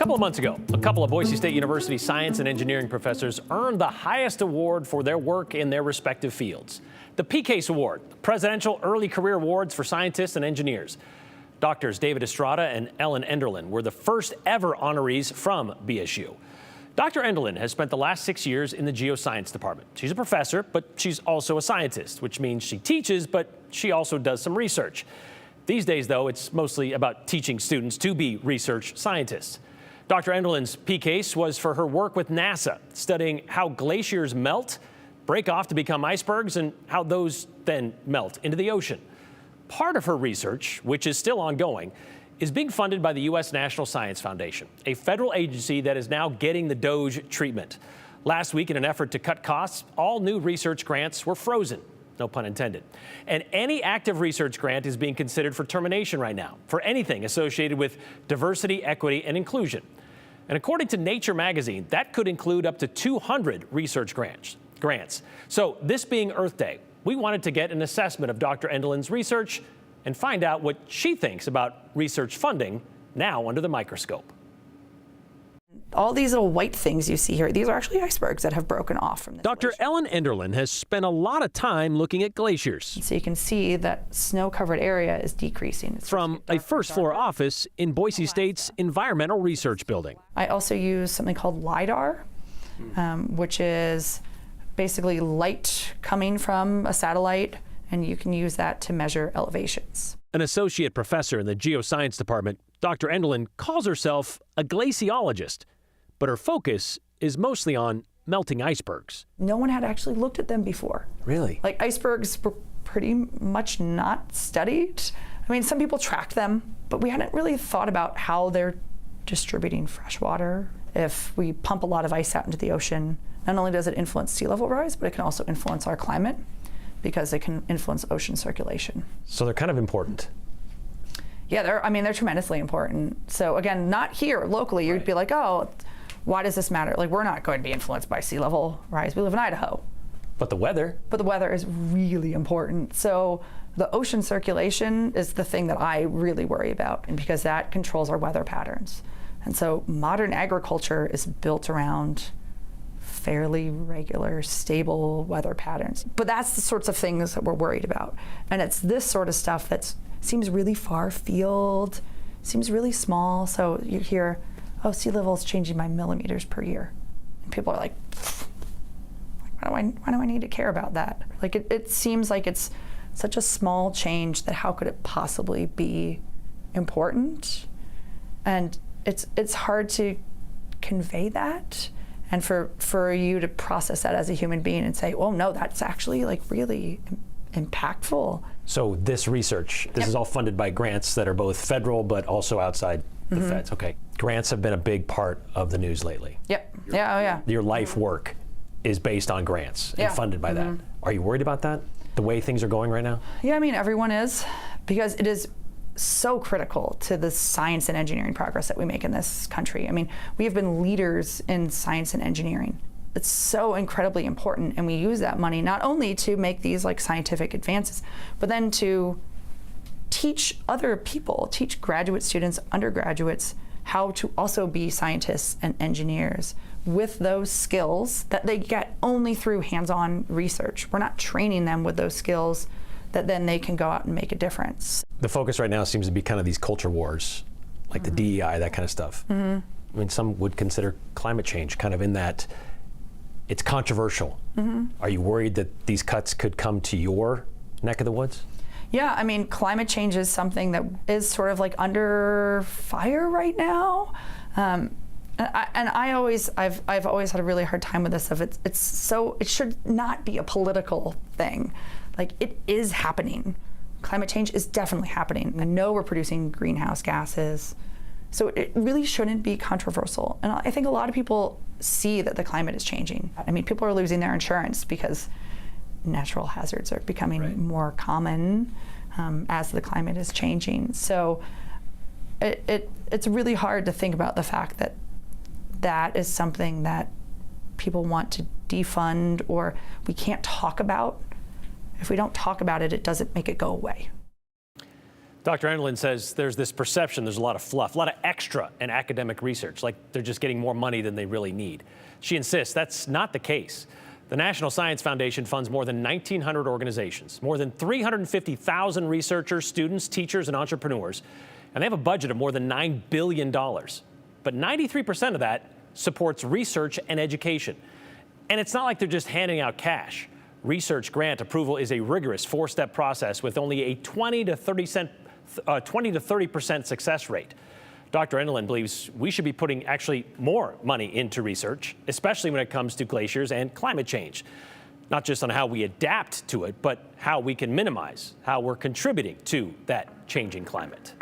couple of months ago, a couple of Boise State University science and engineering professors earned the highest award for their work in their respective fields. The PCASE Award, Presidential Early Career Awards for Scientists and Engineers. Doctors David Estrada and Ellyn Enderlin were the first ever honorees from BSU. Dr. Enderlin has spent the last 6 years in the geoscience department. She's a professor, but she's also a scientist, which means she teaches, but she also does some research. These days, though, it's mostly about teaching students to be research scientists. Dr. Enderlin's PCASE was for her work with NASA, studying how glaciers melt, break off to become icebergs, and how those then melt into the ocean. Part of her research, which is still ongoing, is being funded by the U.S. National Science Foundation, a federal agency that is now getting the DOGE treatment. Last week, in an effort to cut costs, all new research grants were frozen. No pun intended. And any active research grant is being considered for termination right now for anything associated with diversity, equity, and inclusion. And according to Nature magazine, that could include up to 200 research grants. So this being Earth Day, we wanted to get an assessment of Dr. Enderlin's research and find out what she thinks about research funding now under the microscope. All these little white things you see here, these are actually icebergs that have broken off from this Dr. glacier. Ellyn Enderlin has spent a lot of time looking at glaciers. So you can see that snow-covered area is decreasing. From a first-floor office in Boise State's Environmental Research Building. I also use something called LIDAR, which is basically light coming from a satellite, and you can use that to measure elevations. An associate professor in the geoscience department, Dr. Enderlin calls herself a glaciologist, but her focus is mostly on melting icebergs. No one had actually looked at them before. Really? Like, icebergs were pretty much not studied. I mean, some people tracked them, but we hadn't really thought about how they're distributing fresh water. If we pump a lot of ice out into the ocean, not only does it influence sea level rise, but it can also influence our climate because it can influence ocean circulation. So they're kind of important. Yeah, they're tremendously important. So again, not here locally. You'd be like, oh, why does this matter? Like, we're not going to be influenced by sea level rise. We live in Idaho. But the weather. But the weather is really important. So the ocean circulation is the thing that I really worry about, and because that controls our weather patterns. And so modern agriculture is built around fairly regular, stable weather patterns. But that's the sorts of things that we're worried about. And it's this sort of stuff that seems really far field, seems really small. So you hear, oh, sea level is changing by millimeters per year. And people are like, why do I need to care about that? Like, it seems like it's such a small change that how could it possibly be important? And it's hard to convey that, and for you to process that as a human being and say, oh no, that's actually like really impactful. So this research, this is all funded by grants that are both federal but also outside the feds. Okay. Grants have been a big part of the news lately. Yep. Yeah, oh yeah. Your life work is based on grants and funded by that. Are you worried about that? The way things are going right now? Yeah, I mean, everyone is, because it is so critical to the science and engineering progress that we make in this country. I mean, we have been leaders in science and engineering. It's so incredibly important, and we use that money not only to make these like scientific advances, but then to teach other people, teach graduate students, undergraduates, how to also be scientists and engineers with those skills that they get only through hands-on research. We're not training them with those skills that then they can go out and make a difference. The focus right now seems to be kind of these culture wars, like the DEI, that kind of stuff. I mean, some would consider climate change kind of in that it's controversial. Are you worried that these cuts could come to your neck of the woods? Yeah, I mean, climate change is something that is sort of like under fire right now. I've always had a really hard time with this. It should not be a political thing. Like, it is happening. Climate change is definitely happening. I know we're producing greenhouse gases, so it really shouldn't be controversial. And I think a lot of people see that the climate is changing. I mean, people are losing their insurance because natural hazards are becoming more common as the climate is changing. So it's really hard to think about the fact that that is something that people want to defund, or we can't talk about. If we don't talk about it, it doesn't make it go away. Dr. Enderlin says there's this perception there's a lot of fluff, a lot of extra in academic research, like they're just getting more money than they really need. She insists that's not the case. The National Science Foundation funds more than 1,900 organizations, more than 350,000 researchers, students, teachers, and entrepreneurs, and they have a budget of more than $9 billion. But 93% of that supports research and education. And it's not like they're just handing out cash. Research grant approval is a rigorous four-step process with only a 20 to 30% success rate. Dr. Enderlin believes we should be putting actually more money into research, especially when it comes to glaciers and climate change. Not just on how we adapt to it, but how we can minimize how we're contributing to that changing climate.